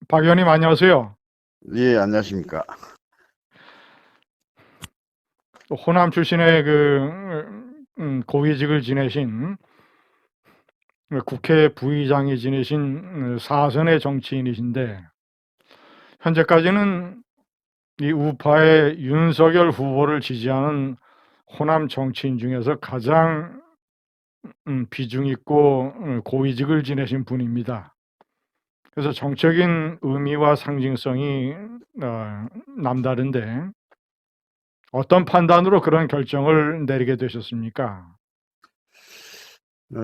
박 의원님 안녕하세요. 예, 안녕하십니까. 또 호남 출신의 고위직을 지내신 국회 부의장이 지내신 사선의 정치인이신데 현재까지는 이 우파의 윤석열 후보를 지지하는 호남 정치인 중에서 가장 비중 있고 고위직을 지내신 분입니다. 그래서 정적인 의미와 상징성이 남다른데 어떤 판단으로 그런 결정을 내리게 되셨습니까? 어,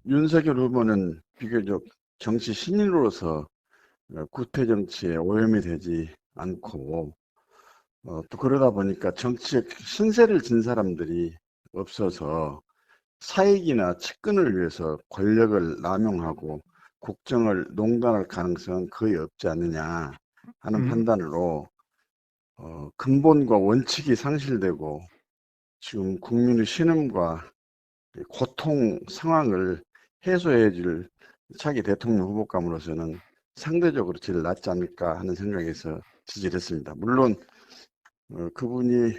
윤석열 후보는 비교적 정치 신인으로서 구태 정치에 오염이 되지 않고, 또 그러다 보니까 정치적 신세를 진 사람들이 없어서 사익이나 측근을 위해서 권력을 남용하고 국정을 농단할 가능성은 거의 없지 않느냐 하는 음, 판단으로 근본과 원칙이 상실되고 지금 국민의 신음과 고통 상황을 해소해 줄 차기 대통령 후보감으로서는 상대적으로 제일 낫지 않을까 하는 생각에서 지지를 했습니다. 물론 그분이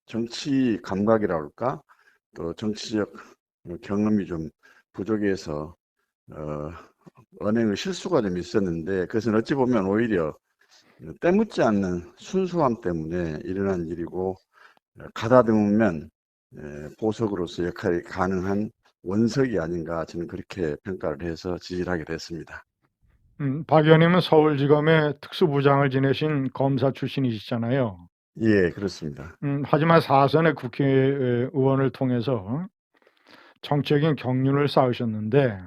정치 감각이라 할까 또 정치적 경험이 좀 부족해서 어, 언행의 실수가 좀 있었는데 그것은 어찌 보면 오히려 때묻지 않는 순수함 때문에 일어난 일이고 가다듬으면 보석으로서 역할이 가능한 원석이 아닌가 저는 그렇게 평가를 해서 지지를 하게 됐습니다. 박 의원님은 서울지검의 특수부장을 지내신 검사 출신이시잖아요. 예, 그렇습니다. 하지만 사선의 국회의원을 통해서 정적인 경륜을 쌓으셨는데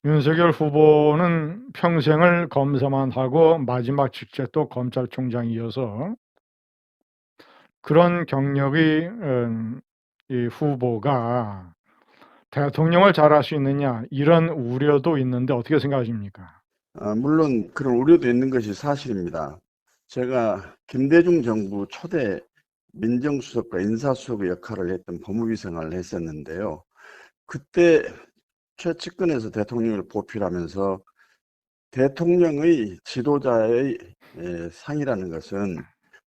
윤석열 후보는 평생을 검사만 하고 마지막 직책도 검찰총장이어서 그런 경력이 이 후보가 대통령을 잘할 수 있느냐 이런 우려도 있는데 어떻게 생각하십니까? 물론 그런 우려도 있는 것이 사실입니다. 제가 김대중 정부 초대 민정수석과 인사수석의 역할을 했던 법무부 생활을 했었는데요. 그때 최측근에서 대통령을 보필하면서 대통령의 지도자의 상이라는 것은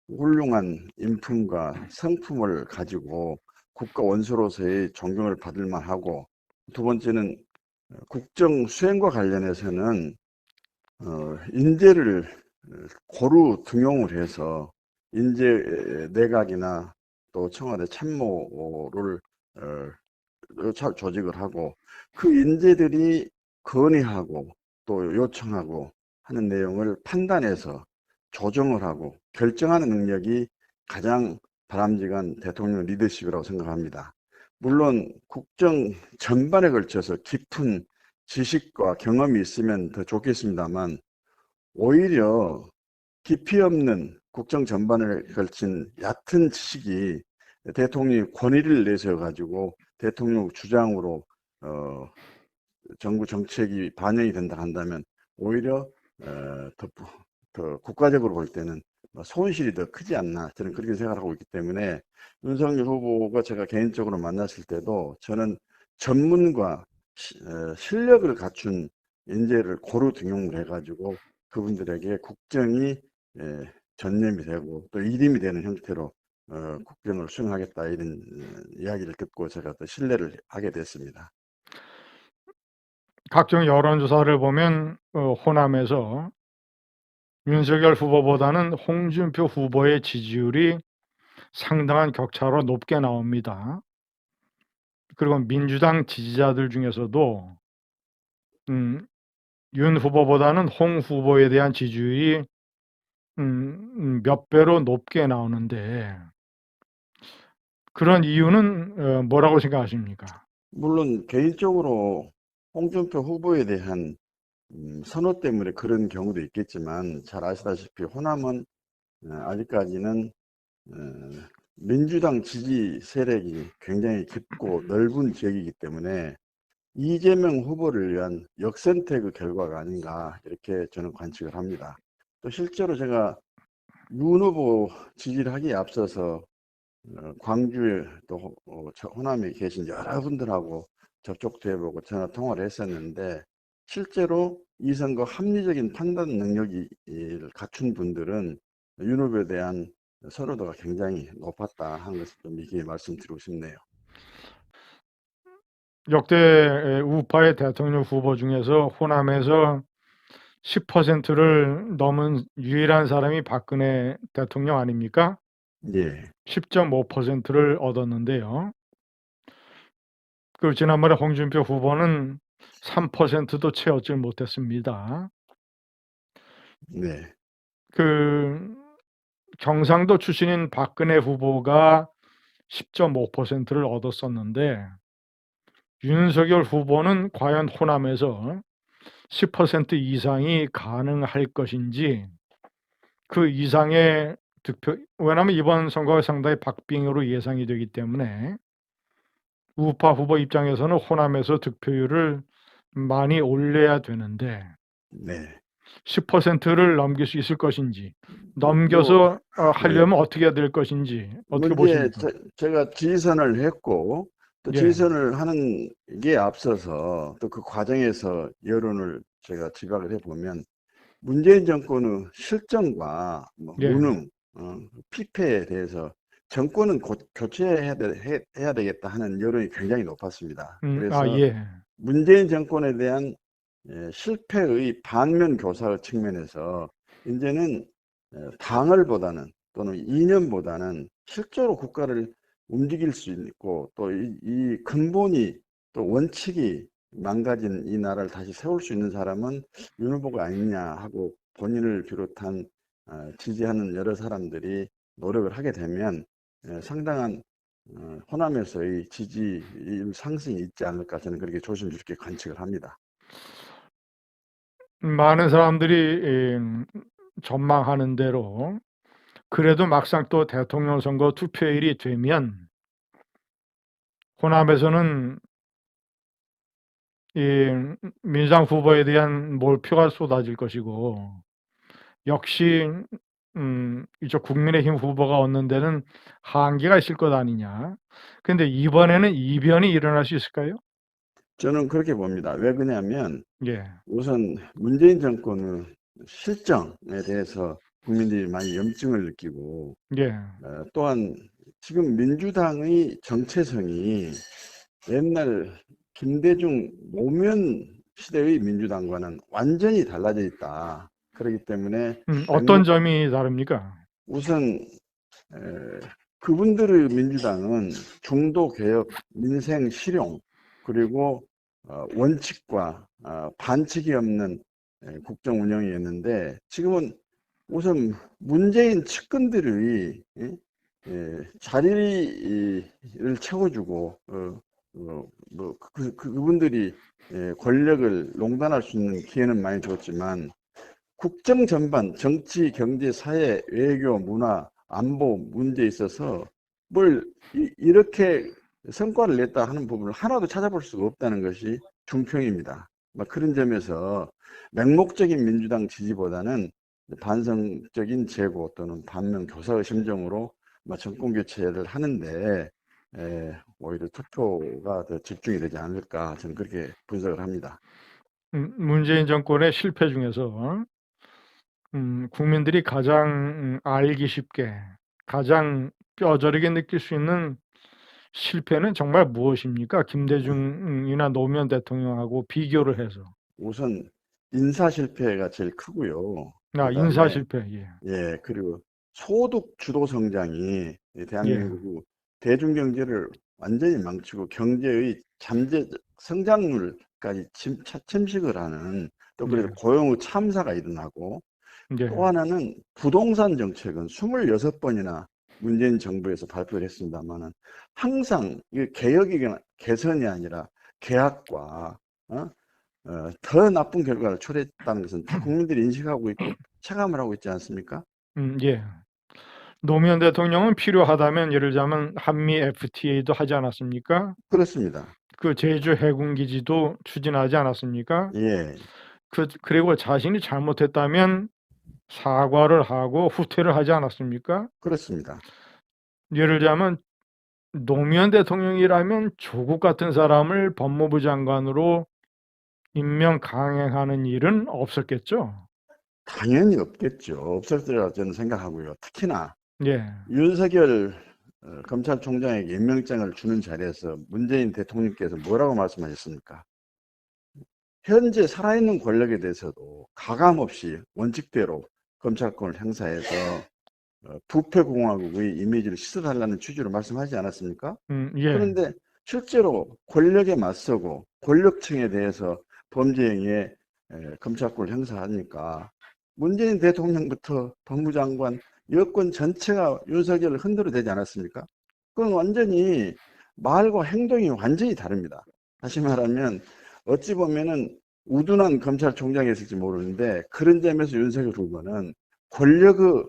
훌륭한 인품과 성품을 가지고 국가 원수로서의 존경을 받을 만하고, 두 번째는 국정 수행과 관련해서는 인재를 고루 등용을 해서 인재 내각이나 또 청와대 참모를 조직을 하고 그 인재들이 건의하고 또 요청하고 하는 내용을 판단해서 조정을 하고 결정하는 능력이 가장 바람직한 대통령 리더십이라고 생각합니다. 물론 국정 전반에 걸쳐서 깊은 지식과 경험이 있으면 더 좋겠습니다만 오히려 깊이 없는 국정 전반에 걸친 얕은 지식이 대통령이 권위를 내세워 가지고 대통령 주장으로 어, 정부 정책이 반영이 된다 한다면 오히려 더, 더 국가적으로 볼 때는 손실이 더 크지 않나 저는 그렇게 생각하고 있기 때문에 윤석열 후보가 제가 개인적으로 만났을 때도 저는 전문과 실력을 갖춘 인재를 고루 등용을 해가지고 그분들에게 국정이 전념이 되고 또 일임이 되는 형태로 국정을 수행하겠다 이런 이야기를 듣고 제가 또 신뢰를 하게 됐습니다. 각종 여론조사를 보면 호남에서 윤석열 후보보다는 홍준표 후보의 지지율이 상당한 격차로 높게 나옵니다. 그리고 민주당 지지자들 중에서도 윤 후보보다는 홍 후보에 대한 지지율이 몇 배로 높게 나오는데 그런 이유는 뭐라고 생각하십니까? 물론 개인적으로 홍준표 후보에 대한 선호 때문에 그런 경우도 있겠지만 잘 아시다시피 호남은 아직까지는 어, 민주당 지지 세력이 굉장히 깊고 넓은 지역이기 때문에 이재명 후보를 위한 역선택의 결과가 아닌가 이렇게 저는 관측을 합니다. 또 실제로 제가 윤 후보 지지를 하기에 앞서서 광주에 또 호남에 계신 여러분들하고 접촉도 해보고 전화 통화를 했었는데 실제로 이 선거 합리적인 판단 능력이 갖춘 분들은 윤 후보에 대한 선호도가 굉장히 높았다 하는 것을 좀 이렇게 말씀드리고 싶네요. 역대 우파의 대통령 후보 중에서 호남에서 10%를 넘은 유일한 사람이 박근혜 대통령 아닙니까? 예, 10.5%를 얻었는데요. 그 지난번에 홍준표 후보는 3%도 채웠지 못했습니다. 네, 그 경상도 출신인 박근혜 후보가 10.5%를 얻었었는데 윤석열 후보는 과연 호남에서 10% 이상이 가능할 것인지, 그 이상의 득표, 왜냐하면 이번 선거가 상당히 박빙으로 예상이 되기 때문에 우파 후보 입장에서는 호남에서 득표율을 많이 올려야 되는데 네. 10%를 넘길 수 있을 것인지, 뭐, 넘겨서 예. 하려면 어떻게 해야 될 것인지 어떻게 문제, 보십니까? 제가 지선을 했고, 또 예, 지선을 하는 게 앞서서 또 그 과정에서 여론을 제가 지각을 해보면 문재인 정권의 실정과 뭐 예, 무능, 피폐에 대해서 정권은 교체해야 해야 되겠다 하는 여론이 굉장히 높았습니다. 그래서 예, 문재인 정권에 대한 실패의 반면 교사 측면에서 이제는 당을보다는 또는 이념보다는 실제로 국가를 움직일 수 있고 또 이 근본이 또 원칙이 망가진 이 나라를 다시 세울 수 있는 사람은 윤 후보가 아니냐 하고 본인을 비롯한 지지하는 여러 사람들이 노력을 하게 되면 상당한 호남에서의 지지율 상승이 있지 않을까 저는 그렇게 조심스럽게 관측을 합니다. 많은 사람들이 전망하는 대로 그래도 막상 또 대통령 선거 투표일이 되면 호남에서는 이 민주당 후보에 대한 몰표가 쏟아질 것이고, 역시 이쪽 국민의힘 후보가 얻는 데는 한계가 있을 것 아니냐. 근데 이번에는 이변이 일어날 수 있을까요? 저는 그렇게 봅니다. 왜 그러냐면 예, 우선 문재인 정권의 실정에 대해서 국민들이 많이 염증을 느끼고 예, 또한 지금 민주당의 정체성이 옛날 김대중 노무현 시대의 민주당과는 완전히 달라져 있다. 그렇기 때문에 어떤 점이 다릅니까? 우선 그분들의 민주당은 중도 개혁, 민생 실용, 그리고 원칙과 반칙이 없는 국정 운영이었는데 지금은 우선 문재인 측근들의 자리를 채워주고 그분들이 권력을 농단할 수 있는 기회는 많이 줬지만 국정 전반, 정치, 경제, 사회, 외교, 문화, 안보 문제에 있어서 뭘 이렇게 성과를 냈다 하는 부분을 하나도 찾아볼 수가 없다는 것이 중평입니다. 그런 점에서 맹목적인 민주당 지지보다는 반성적인 재고 또는 반면 교사의 심정으로 정권 교체를 하는데 오히려 투표가 더 집중이 되지 않을까 저는 그렇게 분석을 합니다. 문재인 정권의 실패 중에서 국민들이 가장 알기 쉽게, 가장 뼈저리게 느낄 수 있는 실패는 정말 무엇입니까? 김대중이나 노무현 대통령하고 비교를 해서. 우선 인사 실패가 제일 크고요. 인사 그다음에 실패. 예. 그리고 소득 주도 성장이 이 예. 대한민국 대중 경제를 완전히 망치고 경제의 잠재 성장률까지 침식을 하는 또 그래서 예. 고용의 참사가 일어나고 예. 또 하나는 부동산 정책은 26번이나 문재인 정부에서 발표를 했습니다만은 항상 이게 개혁이거나 개선이 아니라 개혁과 더 나쁜 결과를 초래했다는 것은 다 국민들이 인식하고 있고 체감을 하고 있지 않습니까? 예. 노무현 대통령은 필요하다면 예를 들자면 한미 FTA도 하지 않았습니까? 그렇습니다. 그 제주 해군기지도 추진하지 않았습니까? 예, 그리고 자신이 잘못했다면 사과를 하고 후퇴를 하지 않았습니까? 그렇습니다. 예를 들자면 노무현 대통령이라면 조국 같은 사람을 법무부 장관으로 임명 강행하는 일은 없었겠죠? 당연히 없겠죠. 없을 거라 저는 생각하고요. 특히나 예. 윤석열 검찰총장에게 임명장을 주는 자리에서 문재인 대통령께서 뭐라고 말씀하셨습니까? 현재 살아있는 권력에 대해서도 가감없이 원칙대로 검찰권을 행사해서 부패공화국의 이미지를 씻어달라는 취지로 말씀하지 않았습니까? 예. 그런데 실제로 권력에 맞서고 권력층에 대해서 범죄 행위에 검찰권을 행사하니까 문재인 대통령부터 법무장관, 여권 전체가 윤석열을 흔들어 대지 않았습니까? 그건 완전히 말과 행동이 완전히 다릅니다. 다시 말하면 어찌 보면은 우둔한 검찰총장이었을지 모르는데 그런 점에서 윤석열 후보는 권력의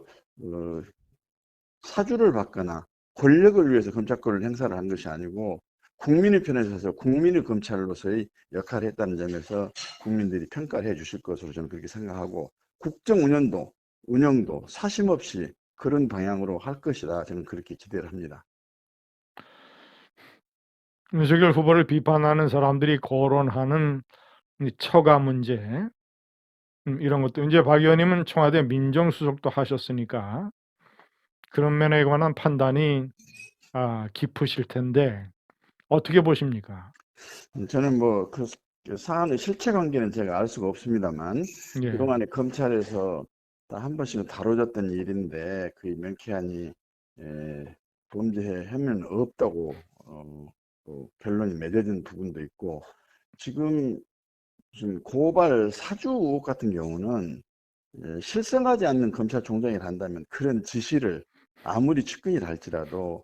사주를 받거나 권력을 위해서 검찰권을 행사를 한 것이 아니고 국민의 편에 서서 국민의 검찰로서의 역할을 했다는 점에서 국민들이 평가를 해 주실 것으로 저는 그렇게 생각하고 국정 운영도 사심없이 그런 방향으로 할 것이다. 저는 그렇게 기대를 합니다. 윤석열 후보를 비판하는 사람들이 거론하는 이 처가 문제, 이런 것도 이제 박 의원님은 청와대 민정수석도 하셨으니까 그런 면에 관한 판단이 깊으실 텐데 어떻게 보십니까? 저는 뭐 그 사안의 실체 관계는 제가 알 수가 없습니다만 예. 그동안에 검찰에서 다 한 번씩은 다뤄졌던 일인데 그 명쾌하니 범죄 혐의는 없다고 또 결론이 맺어진 부분도 있고 지금 고발 사주 의혹 같은 경우는 실생하지 않는 검찰총장이 한다면 그런 지시를 아무리 측근이 할지라도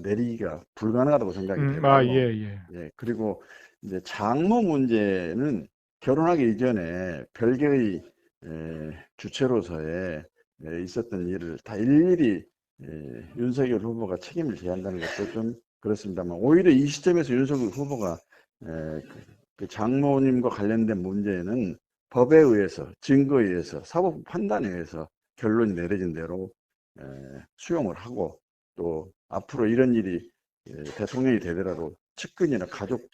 내리기가 불가능하다고 생각이 되고요. 예, 예. 예, 그리고 이제 장모 문제는 결혼하기 이전에 별개의 주체로서의 있었던 일을 다 일일이 윤석열 후보가 책임을 져야 한다는 것도 좀 그렇습니다만 오히려 이 시점에서 윤석열 후보가 그 장모님과 관련된 문제는 법에 의해서 증거에 의해서 사법 판단에 의해서 결론이 내려진 대로 수용을 하고 또 앞으로 이런 일이 대통령이 되더라도 측근이나 가족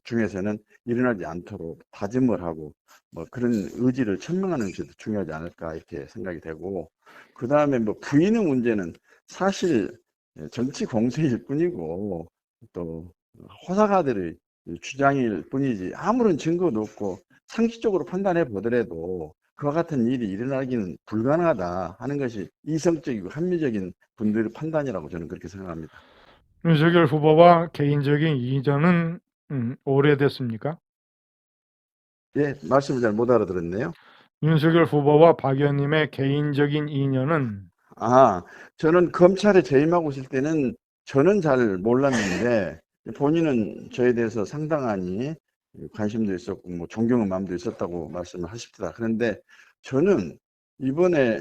중에서는 일어나지 않도록 다짐을 하고 뭐 그런 의지를 천명하는 것이 중요하지 않을까 이렇게 생각이 되고 그 다음에 뭐 부인의 문제는 사실 정치 공세일 뿐이고 또 호사가들의 주장일 뿐이지 아무런 증거도 없고 상식적으로 판단해 보더라도 그와 같은 일이 일어나기는 불가능하다 하는 것이 이성적이고 합리적인 분들의 판단이라고 저는 그렇게 생각합니다. 윤석열 후보와 개인적인 이전은 오래됐습니까? 예, 말씀을 잘 못 알아들었네요. 윤석열 후보와 박 의원님의 개인적인 인연은 아, 저는 검찰에 재임하고 있을 때는 저는 잘 몰랐는데 본인은 저에 대해서 상당하니 관심도 있었고 뭐 존경의 마음도 있었다고 말씀을 하십니다. 그런데 저는 이번에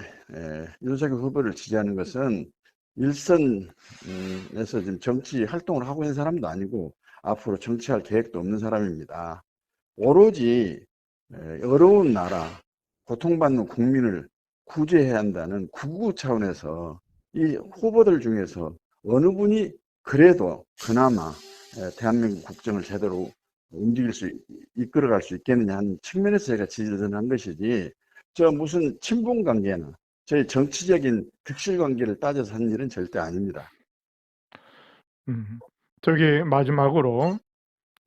윤석열 후보를 지지하는 것은 일선에서 지금 정치 활동을 하고 있는 사람도 아니고 앞으로 정치할 계획도 없는 사람입니다. 오로지 어려운 나라, 고통받는 국민을 구제해야 한다는 구구 차원에서 이 후보들 중에서 어느 분이 그래도 그나마 대한민국 국정을 제대로 움직일 수, 이끌어갈 수 있겠느냐 하는 측면에서 제가 지지를 한 것이지, 저 무슨 친분 관계나 저희 정치적인 득실 관계를 따져서 한 일은 절대 아닙니다. 저기 마지막으로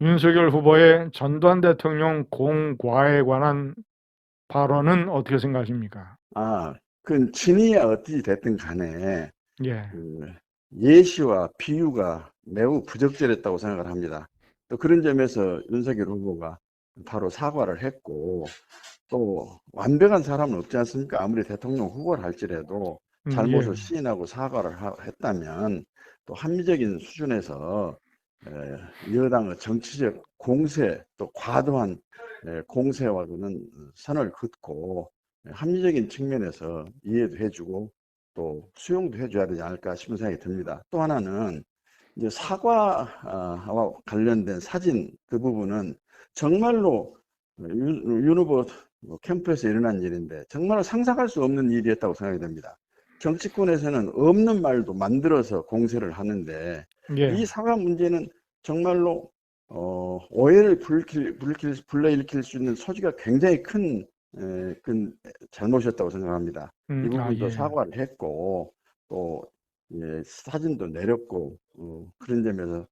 윤석열 후보의 전두환 대통령 공과에 관한 발언은 어떻게 생각하십니까? 그 친이야 어찌 됐든 간에 예. 그 예시와 비유가 매우 부적절했다고 생각을 합니다. 또 그런 점에서 윤석열 후보가 바로 사과를 했고 또 완벽한 사람은 없지 않습니까? 아무리 대통령 후보를 할지라도 예. 잘못을 시인하고 사과를 했다면 또 합리적인 수준에서 여당의 정치적 공세 또 과도한 공세와는 선을 긋고 합리적인 측면에서 이해도 해주고 또 수용도 해줘야 되지 않을까 싶은 생각이 듭니다. 또 하나는 이제 사과와 관련된 사진 그 부분은 정말로 윤 후보 캠프에서 일어난 일인데 정말로 상상할 수 없는 일이었다고 생각이 됩니다. 정치권에서는 없는 말도 만들어서 공세를 하는데 이 예. 사과 문제는 정말로 오해를 불러일으킬 수 있는 소지가 굉장히 큰 잘못이었다고 생각합니다. 이 부분도 예. 사과를 했고, 또, 예, 사진도 내렸고, 그런 점에서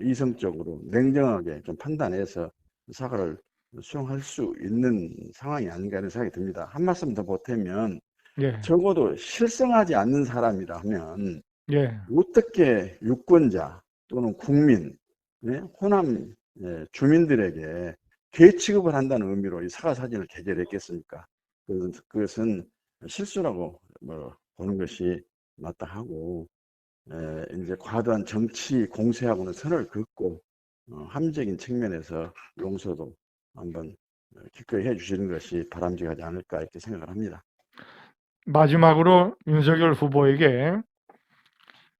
이성적으로 냉정하게 좀 판단해서 사과를 수용할 수 있는 상황이 아닌가 하는 생각이 듭니다. 한 말씀 더 보태면, 예. 적어도 실성하지 않는 사람이라면 예. 어떻게 유권자 또는 국민, 예? 호남 주민들에게 개 취급을 한다는 의미로 이 사과 사진을 게재했겠습니까? 그것은 실수라고 보는 것이 마땅하고, 이제 과도한 정치 공세하고는 선을 긋고 합리적인 측면에서 용서도 한번 기꺼이 해주시는 것이 바람직하지 않을까 이렇게 생각을 합니다. 마지막으로 윤석열 후보에게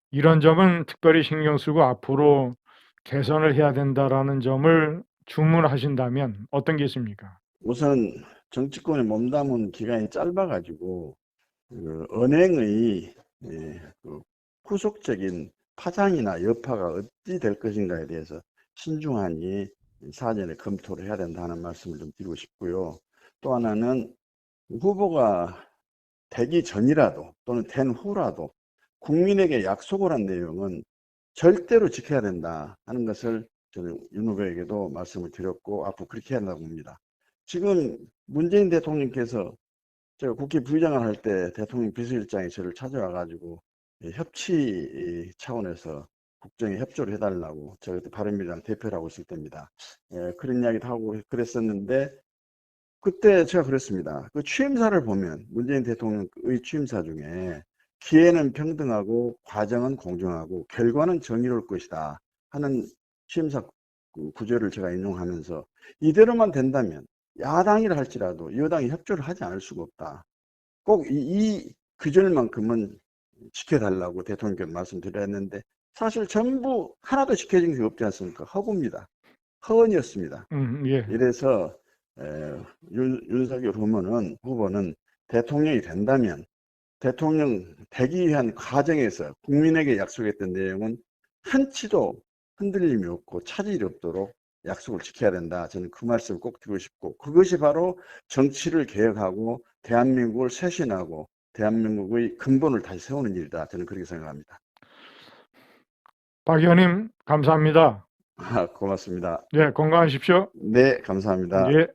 이런 점은 특별히 신경 쓰고 앞으로 개선을 해야 된다라는 점을 주문하신다면 어떤 게 있습니까? 우선 정치권에 몸담은 기간이 짧아가지고 언행의 그 후속적인 파장이나 여파가 어찌 될 것인가에 대해서 신중하니 사전에 검토를 해야 된다는 말씀을 좀 드리고 싶고요. 또 하나는 후보가 되기 전이라도 또는 된 후라도 국민에게 약속을 한 내용은 절대로 지켜야 된다 하는 것을 저는 윤 후보에게도 말씀을 드렸고 앞으로 그렇게 해야 한다고 봅니다. 지금 문재인 대통령께서 제가 국회 부의장을 할 때 대통령 비서실장이 저를 찾아와 가지고 협치 차원에서 국정에 협조를 해달라고 제가 그때 바른미래당 대표를 하고 있을 때입니다. 그런 이야기도 하고 그랬었는데 그때 제가 그랬습니다. 그 취임사를 보면 문재인 대통령의 취임사 중에 기회는 평등하고 과정은 공정하고 결과는 정의로울 것이다 하는 취임사 구절을 제가 인용하면서 이대로만 된다면 야당이라 할지라도 여당이 협조를 하지 않을 수가 없다. 꼭 이 규절만큼은 지켜달라고 대통령께서 말씀드렸는데 사실 전부 하나도 지켜진 게 없지 않습니까? 허구입니다. 허언이었습니다. 예. 이래서 윤석열 후보는 대통령이 된다면 대통령 되기 위한 과정에서 국민에게 약속했던 내용은 한치도 흔들림이 없고 차질이 없도록 약속을 지켜야 된다. 저는 그 말씀을 꼭 드리고 싶고 그것이 바로 정치를 개혁하고 대한민국을 쇄신하고 대한민국의 근본을 다시 세우는 일이다. 저는 그렇게 생각합니다. 박 의원님 감사합니다. 고맙습니다. 예, 건강하십시오. 네, 감사합니다. 예.